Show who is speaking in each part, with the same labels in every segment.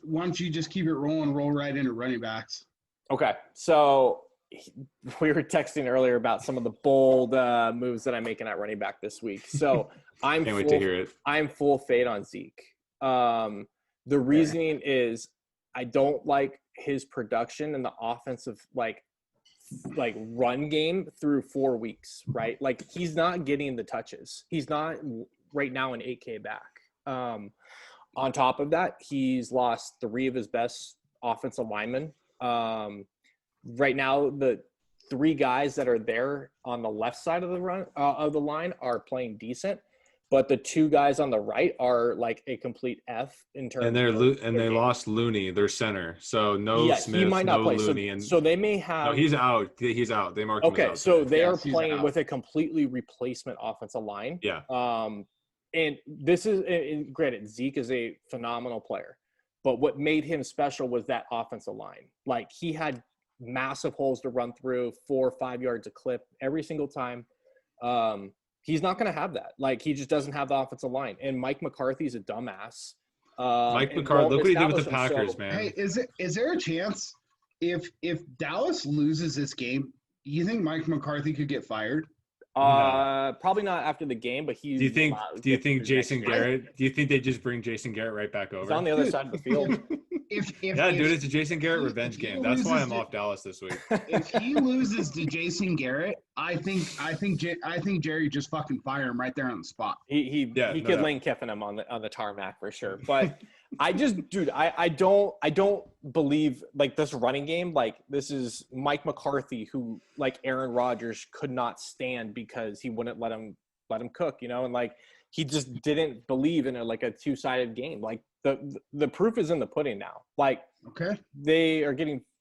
Speaker 1: Why don't you just keep it rolling, roll right into running backs?
Speaker 2: Okay, so we were texting earlier about some of the bold moves that I'm making at running back this week. So
Speaker 3: Can't wait to hear it.
Speaker 2: I'm full fade on Zeke. The reasoning is I don't like his production in the offensive like run game through 4 weeks, right? Like he's not getting the touches. He's not right now an 8K back. On top of that, he's lost 3 of his best offensive linemen. Right now, the 3 guys that are there on the left side of the line are playing decent, but the 2 guys on the right are like a complete F in terms.
Speaker 3: And they lost Looney, their center. So no Smith,
Speaker 2: he might not play.
Speaker 3: Looney,
Speaker 2: so they may have.
Speaker 3: No, he's out. He's out. They marked him as out.
Speaker 2: So they are playing with a completely replacement offensive line.
Speaker 3: Yeah.
Speaker 2: And this is, and granted, Zeke is a phenomenal player, but what made him special was that offensive line. Like he had massive holes to run through, 4 or 5 yards a clip every single time. He's not going to have that. Like he just doesn't have the offensive line. And Mike McCarthy's a dumbass.
Speaker 3: Mike McCarthy, look what he did with the Packers, man.
Speaker 1: Hey, is there a chance if Dallas loses this game, you think Mike McCarthy could get fired?
Speaker 3: No.
Speaker 2: Probably not after the game, but he's.
Speaker 3: Do you think Jason Garrett? Do you think they just bring Jason Garrett right back over?
Speaker 2: He's on the other side of the field.
Speaker 1: If
Speaker 3: it's a Jason Garrett revenge game. That's why I'm off Dallas this week.
Speaker 1: If he loses to Jason Garrett, I think Jerry just fucking fire him right there on the spot.
Speaker 2: He could Lane Kiffin him on the tarmac for sure. But I don't believe like this running game. Like this is Mike McCarthy who like Aaron Rodgers could not stand because he wouldn't let him cook, and like he just didn't believe in a 2-sided game. Like the proof is in the pudding now. Like
Speaker 1: okay,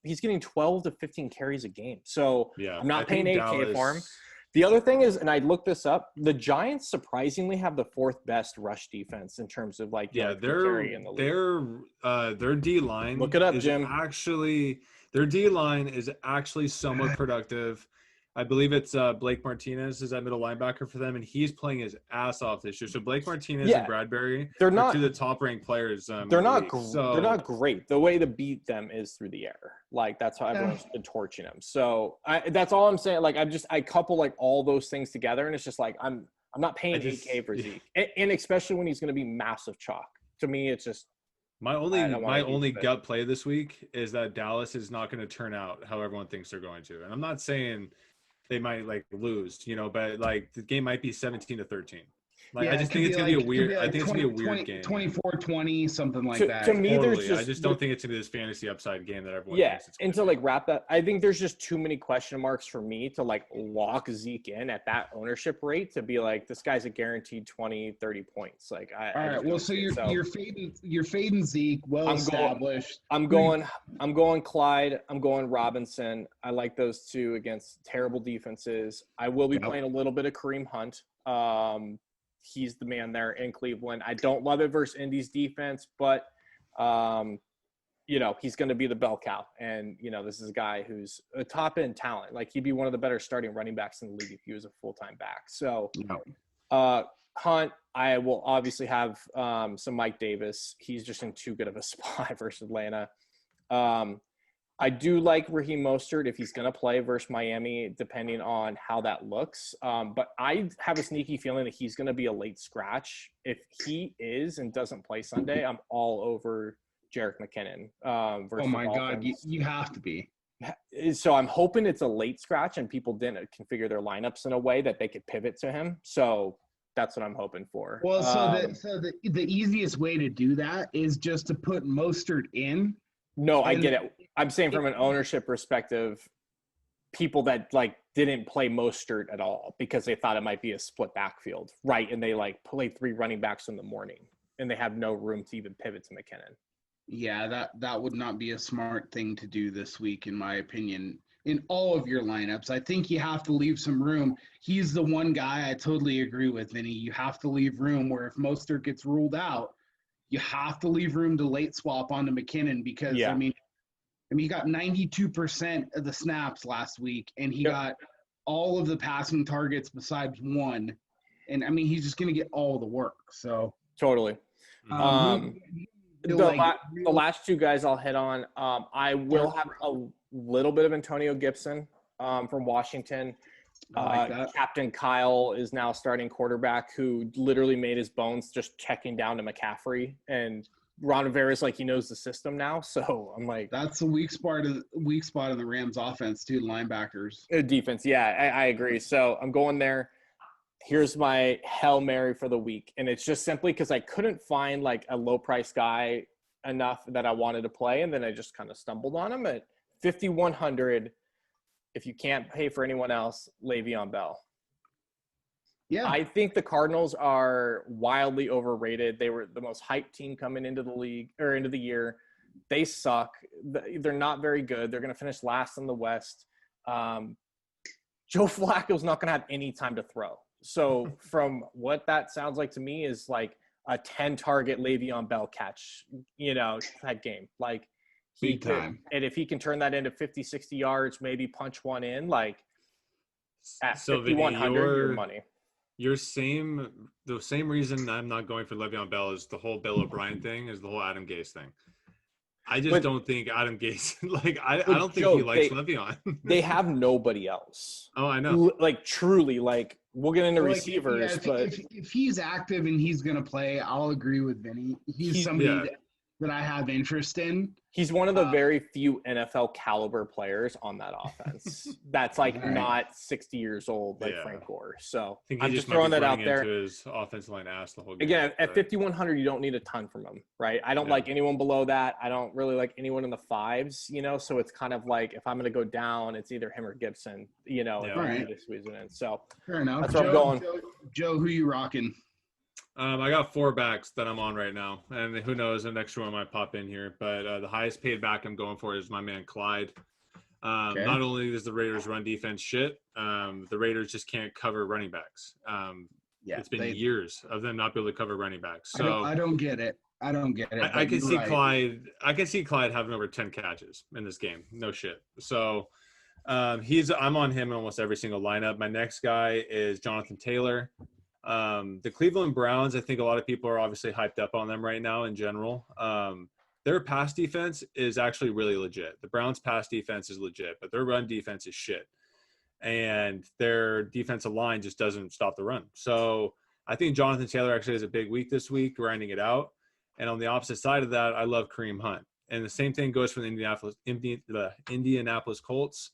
Speaker 2: he's getting 12 to 15 carries a game. So
Speaker 3: yeah,
Speaker 2: I'm not paying 8K for him. The other thing is, and I looked this up, the Giants surprisingly have the 4th best rush defense in terms of carry in the league.
Speaker 3: Their D line.
Speaker 2: Look it up, Jim.
Speaker 3: Their D line is actually somewhat productive. I believe it's Blake Martinez is that middle linebacker for them, and he's playing his ass off this year. So Blake Martinez and Bradbury are 2 of the top-ranked players.
Speaker 2: They're not great. The way to beat them is through the air. Like that's how everyone's been torching them. So that's all I'm saying. Like I couple like all those things together, and it's just like I'm not paying 8K for Zeke, and especially when he's going to be massive chalk. To me, it's just
Speaker 3: my only gut play this week is that Dallas is not going to turn out how everyone thinks they're going to, and I'm not saying they might lose, but the game might be 17-13. I just think it's gonna be a weird. I think it's gonna be a weird game.
Speaker 1: 24-20, something like that.
Speaker 2: To me,
Speaker 3: I just don't think it's gonna be this fantasy upside game that everyone thinks it's
Speaker 2: and to wrap that, I think there's just too many question marks for me to lock Zeke in at that ownership rate to be like this guy's a guaranteed 20-30 points. All
Speaker 1: right, well, so you're fading Zeke, established.
Speaker 2: I'm going Clyde. I'm going Robinson. I like those 2 against terrible defenses. I will be playing a little bit of Kareem Hunt. He's the man there in Cleveland. I don't love it versus Indy's defense, but, he's going to be the bell cow. And, this is a guy who's a top-end talent. He'd be one of the better starting running backs in the league if he was a full-time back. So, Hunt, I will obviously have some Mike Davis. He's just in too good of a spot versus Atlanta. I do like Raheem Mostert if he's going to play versus Miami, depending on how that looks. But I have a sneaky feeling that he's going to be a late scratch. If he is and doesn't play Sunday, I'm all over Jerick McKinnon.
Speaker 1: Oh, my God. You have to be.
Speaker 2: So I'm hoping it's a late scratch and people didn't configure their lineups in a way that they could pivot to him. So that's what I'm hoping for.
Speaker 1: Well, the easiest way to do that is just to put Mostert in.
Speaker 2: No, I get it. I'm saying from an ownership perspective, people that didn't play Mostert at all because they thought it might be a split backfield, right? And they played 3 running backs in the morning, and they have no room to even pivot to McKinnon.
Speaker 1: Yeah, that would not be a smart thing to do this week, in my opinion. In all of your lineups, I think you have to leave some room. He's the one guy I totally agree with, Vinny. You have to leave room where if Mostert gets ruled out, you have to leave room to late swap onto McKinnon because, he got 92% of the snaps last week, and he got all of the passing targets besides 1. And, he's just going to get all the work. So
Speaker 2: totally. The last two guys I'll hit on. I will have a little bit of Antonio Gibson from Washington. Captain Kyle is now starting quarterback, who literally made his bones just checking down to McCaffrey, and Ron Rivera's like he knows the system now. So I'm like,
Speaker 1: that's a weak spot of the Rams offense too. Linebackers,
Speaker 2: defense. Yeah, I agree. So I'm going there. Here's my Hail Mary for the week, and it's just simply because I couldn't find like a low price guy enough that I wanted to play, and then I just kind of stumbled on him at 5,100. If you can't pay for anyone else, Le'Veon Bell.
Speaker 1: Yeah,
Speaker 2: I think the Cardinals are wildly overrated. They were the most hyped team coming into the league or into the year. They suck. They're not very good. They're going to finish last in the West. Joe Flacco's not going to have any time to throw. So from what that sounds like to me is like a 10-target Le'Veon Bell catch, that game. Like
Speaker 1: big time.
Speaker 2: And if he can turn that into 50, 60 yards, maybe punch one in, like at 5,100, your money.
Speaker 3: The same reason I'm not going for Le'Veon Bell is the whole Bill O'Brien thing, is the whole Adam Gase thing. I just don't think Adam Gase, I don't think he likes Le'Veon.
Speaker 2: They have nobody else.
Speaker 3: Oh, I know.
Speaker 2: Like truly, like we'll get into receivers, but
Speaker 1: if he's active and he's going to play, I'll agree with Vinny. He's somebody that I have interest in.
Speaker 2: He's one of the very few NFL caliber players on that offense. That's like not 60 years old, like Frank Gore. So I'm just throwing that out there.
Speaker 3: Into his offensive line ass the whole game.
Speaker 2: Again, at 5,100, you don't need a ton from him, right? I don't like anyone below that. I don't really like anyone in the fives, So it's kind of like if I'm going to go down, it's either him or Gibson, if I need to squeeze it in. So
Speaker 1: fair enough.
Speaker 2: That's where I'm going.
Speaker 1: Joe, who you rocking?
Speaker 3: I got 4 backs that I'm on right now, and who knows, an extra one might pop in here. But the highest paid back I'm going for is my man Clyde. Not only does the Raiders run defense shit, the Raiders just can't cover running backs. It's been years of them not be able to cover running backs. So
Speaker 1: I don't get it.
Speaker 3: I can see Clyde. I can see Clyde having over 10 catches in this game. No shit. So I'm on him in almost every single lineup. My next guy is Jonathan Taylor. The Cleveland Browns, I think a lot of people are obviously hyped up on them right now in general. Their pass defense is actually really legit. The Browns' pass defense is legit, but their run defense is shit. And their defensive line just doesn't stop the run. So I think Jonathan Taylor actually has a big week this week, grinding it out. And on the opposite side of that, I love Kareem Hunt. And the same thing goes for the Indianapolis Colts.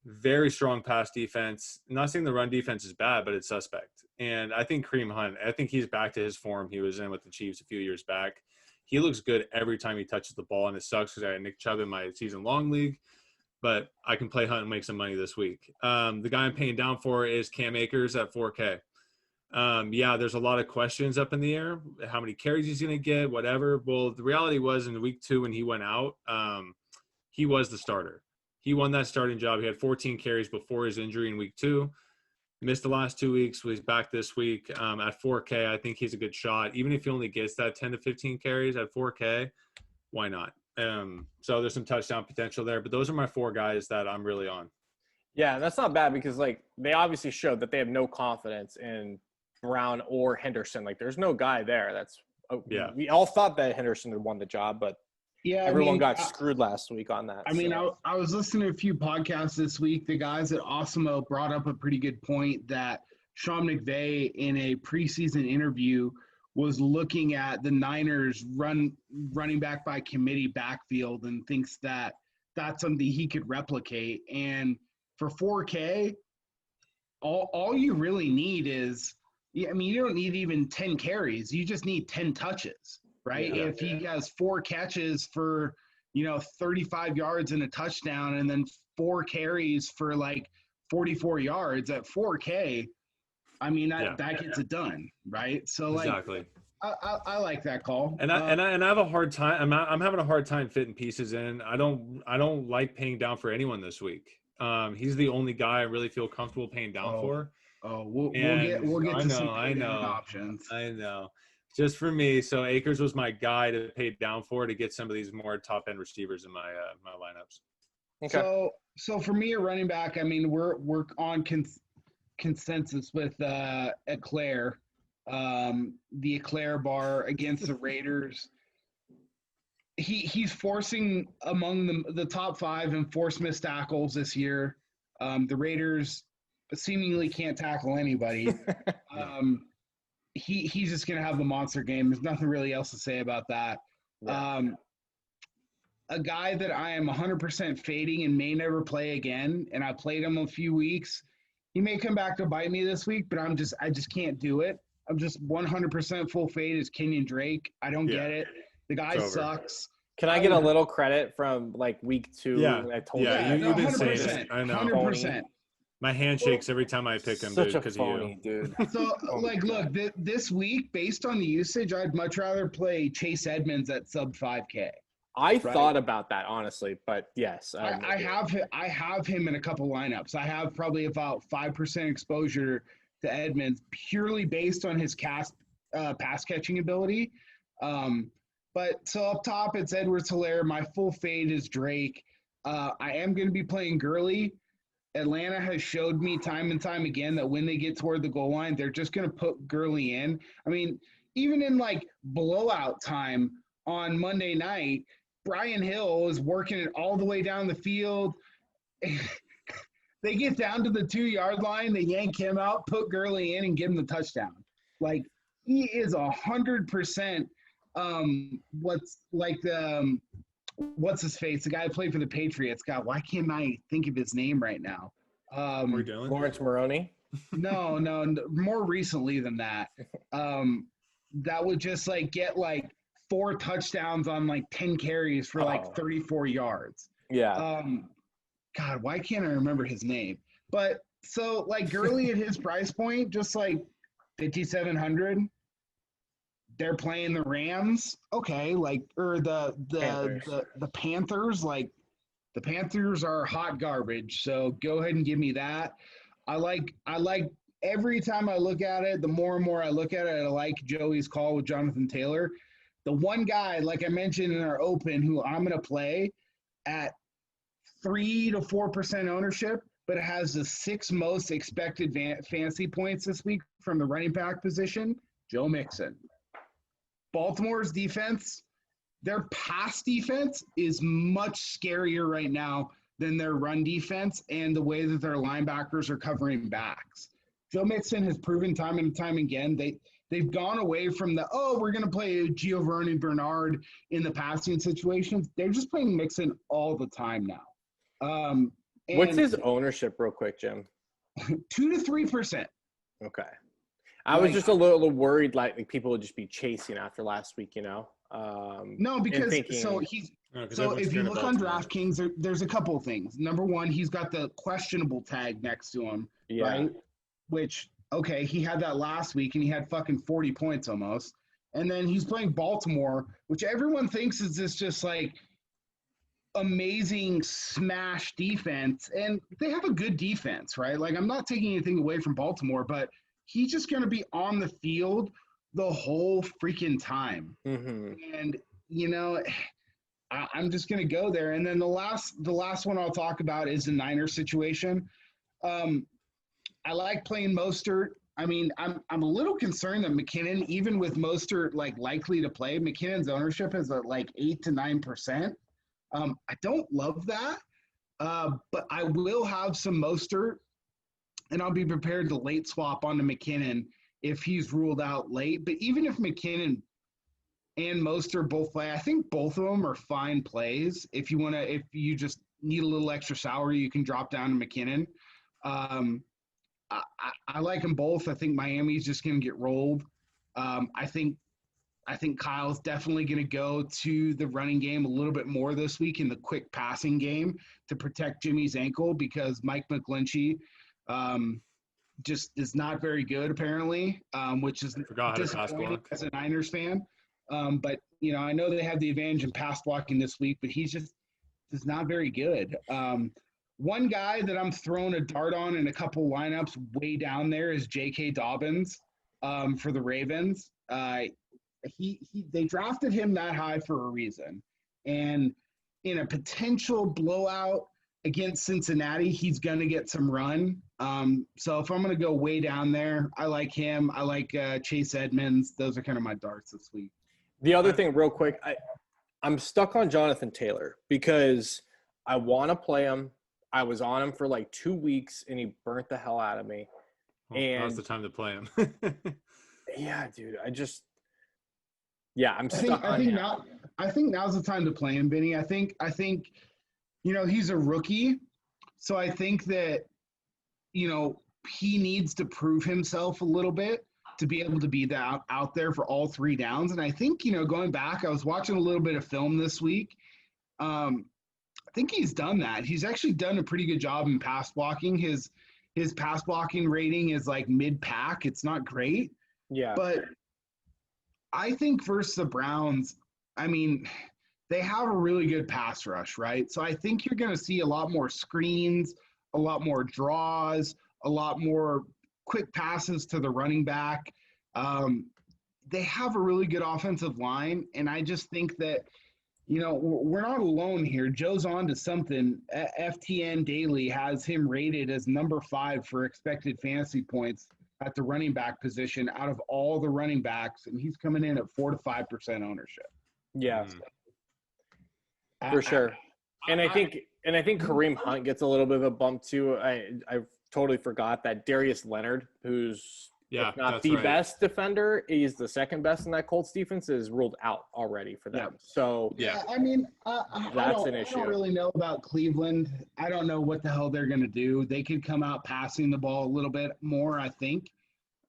Speaker 3: Very strong pass defense. I'm not saying the run defense is bad, but it's suspect. And I think Kareem Hunt, he's back to his form he was in with the Chiefs a few years back. He looks good every time he touches the ball, and it sucks because I had Nick Chubb in my season-long league. But I can play Hunt and make some money this week. The guy I'm paying down for is Cam Akers at 4K. There's a lot of questions up in the air. How many carries he's going to get, whatever. Well, the reality was in week 2 when he went out, he was the starter. He won that starting job. He had 14 carries before his injury in week 2. Missed the last 2 weeks. He's back this week at 4K. I think he's a good shot. Even if he only gets that 10 to 15 carries at 4K, why not? So there's some touchdown potential there. But those are my 4 guys that I'm really on.
Speaker 2: Yeah, that's not bad because, they obviously showed that they have no confidence in Brown or Henderson. There's no guy there. We all thought that Henderson had won the job, but everyone got screwed last week on that.
Speaker 1: I was listening to a few podcasts this week. The guys at Awesemo brought up a pretty good point that Sean McVay in a preseason interview was looking at the Niners running back by committee backfield and thinks that that's something he could replicate. And for 4K, all you really need is, you don't need even 10 carries. You just need 10 touches. Right. If he has 4 catches for, 35 yards and a touchdown and then 4 carries for 44 yards at 4K, that gets it done. Right. So
Speaker 3: exactly.
Speaker 1: I like that call.
Speaker 3: And I have a hard time. I'm having a hard time fitting pieces in. I don't like paying down for anyone this week. He's the only guy I really feel comfortable paying down for.
Speaker 1: We'll get to some options.
Speaker 3: I know. Just for me, so Akers was my guy to pay down for to get some of these more top end receivers in my my lineups.
Speaker 1: Okay. So for me, a running back, we're on consensus with Eclair, the Eclair bar against the Raiders. he's forcing among the top 5 in forced missed tackles this year. The Raiders seemingly can't tackle anybody. He's just going to have the monster game. There's nothing really else to say about that. Yeah. A guy that I am 100% fading and may never play again, and I played him a few weeks. He may come back to bite me this week, but I just can't do it. I'm just 100% full fade is Kenyon Drake. I don't get it. The guy sucks.
Speaker 2: Can I get a little credit from like week 2?
Speaker 3: Yeah,
Speaker 2: I told
Speaker 3: you've been saying it. I know.
Speaker 1: 100%.
Speaker 3: My hand shakes every time I pick him because of you.
Speaker 2: Dude.
Speaker 1: So, look, this week, based on the usage, I'd much rather play Chase Edmonds at sub 5K.
Speaker 2: I thought about that, honestly, but yes.
Speaker 1: I have him in a couple lineups. I have probably about 5% exposure to Edmonds purely based on his pass catching ability. But so up top, it's Edwards-Helaire. My full fade is Drake. I am going to be playing Gurley. Atlanta has showed me time and time again that when they get toward the goal line, they're just going to put Gurley in. I mean, even in like blowout time on Monday night, Brian Hill is working it all the way down the field. They get down to the 2-yard line, they yank him out, put Gurley in, and give him the touchdown. Like, he is 100%. What's his face? The guy who played for the Patriots. God, why can't I think of his name right now?
Speaker 2: Lawrence Maroney?
Speaker 1: No, more recently than that. That would just like get like 4 touchdowns on like 10 carries for like 34 yards.
Speaker 2: Yeah.
Speaker 1: God, why can't I remember his name? But so like Gurley at his price point, just like 5,700. They're playing the Rams, okay, like or the Panthers, like the Panthers are hot garbage. So go ahead and give me that. I like every time I look at it, the more and more I look at it, I like Joey's call with Jonathan Taylor. The one guy, like I mentioned in our open, who I'm going to play at 3 to 4% ownership, but it has the 6th most expected fantasy points this week from the running back position, Joe Mixon. Baltimore's defense, their pass defense is much scarier right now than their run defense and the way that their linebackers are covering backs. Joe Mixon has proven time and time again they've gone away from we're going to play Giovanni Bernard in the passing situations. They're just playing Mixon all the time now.
Speaker 2: What's his ownership real quick, Jim?
Speaker 1: 2 to 3%.
Speaker 2: Okay. I was just a little worried like people would just be chasing after last week, you know?
Speaker 1: No, because if you look on DraftKings, there's a couple of things. Number one, he's got the questionable tag next to him, right? Which, okay, he had that last week and he had fucking 40 points almost. And then he's playing Baltimore, which everyone thinks is this just like amazing smash defense. And they have a good defense, right? Like, I'm not taking anything away from Baltimore, but he's just going to be on the field the whole freaking time.
Speaker 2: Mm-hmm.
Speaker 1: And, you know, I'm just going to go there. And then the last one I'll talk about is the Niners situation. I like playing Mostert. I mean, I'm a little concerned that McKinnon, even with Mostert like likely to play, McKinnon's ownership is at like 8 to 9%. I don't love that, but I will have some Mostert, and I'll be prepared to late swap onto McKinnon if he's ruled out late. But even if McKinnon and Mostert both play, I think both of them are fine plays. If you just need a little extra salary, you can drop down to McKinnon. I like them both. I think Miami's just going to get rolled. I think Kyle's definitely going to go to the running game a little bit more this week in the quick passing game to protect Jimmy's ankle, because Mike McGlinchey just is not very good apparently, which is disappointing as a Niners fan. But, you know, I know they have the advantage in pass blocking this week, but he's just not very good. One guy that I'm throwing a dart on in a couple lineups way down there is J.K. Dobbins for the Ravens. They drafted him that high for a reason. And in a potential blowout against Cincinnati, he's going to get some run. So if I'm going to go way down there, I like him. I like Chase Edmonds. Those are kind of my darts this week.
Speaker 2: The other thing real quick, I'm stuck on Jonathan Taylor because I want to play him. I was on him for like 2 weeks and he burnt the hell out of me.
Speaker 3: Well,
Speaker 2: and
Speaker 3: now's the time to play him.
Speaker 2: yeah, dude, I'm stuck
Speaker 1: I think now's the time to play him, Vinny. I think he's a rookie, so I think that he needs to prove himself a little bit to be able to be out there for all 3 downs. And I think going back, I was watching a little bit of film this week. I think he's done that. He's actually done a pretty good job in pass blocking. His pass blocking rating is like mid-pack. It's not great.
Speaker 2: Yeah.
Speaker 1: But I think versus the Browns, I mean, they have a really good pass rush, right? So I think you're going to see a lot more screens, a lot more draws, a lot more quick passes to the running back. They have a really good offensive line, and I just think that, we're not alone here. Joe's on to something. FTN Daily has him rated as number 5 for expected fantasy points at the running back position out of all the running backs, and he's coming in at 4 to 5% ownership.
Speaker 2: Yeah, for sure. And I think Kareem Hunt gets a little bit of a bump too. I totally forgot that Darius Leonard, who's not the best defender, he's the second best in that Colts defense, is ruled out already for them. Yeah. So
Speaker 1: I mean, that's an issue. I don't really know about Cleveland. I don't know what the hell they're going to do. They could come out passing the ball a little bit more, I think.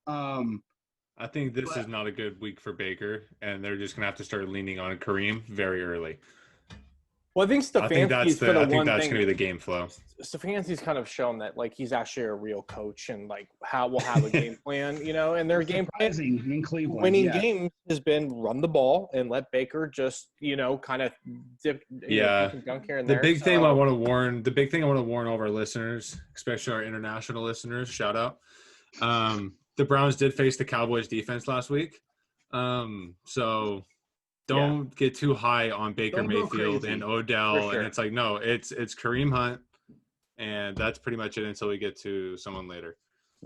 Speaker 3: I think this is not a good week for Baker, and they're just going to have to start leaning on Kareem very early.
Speaker 2: Well, I think Stefanski's going
Speaker 3: to be the game flow.
Speaker 2: Stefanski's kind of shown that like he's actually a real coach and like how we'll have a game plan, and their game plan
Speaker 1: in Cleveland,
Speaker 2: winning games has been run the ball and let Baker just kind of dip dunk here and there.
Speaker 3: The big thing I want to warn all of our listeners, especially our international listeners, shout out. The Browns did face the Cowboys defense last week, so. Don't get too high on Baker Mayfield and Odell. Sure. And it's like, no, it's Kareem Hunt, and that's pretty much it until we get to someone later.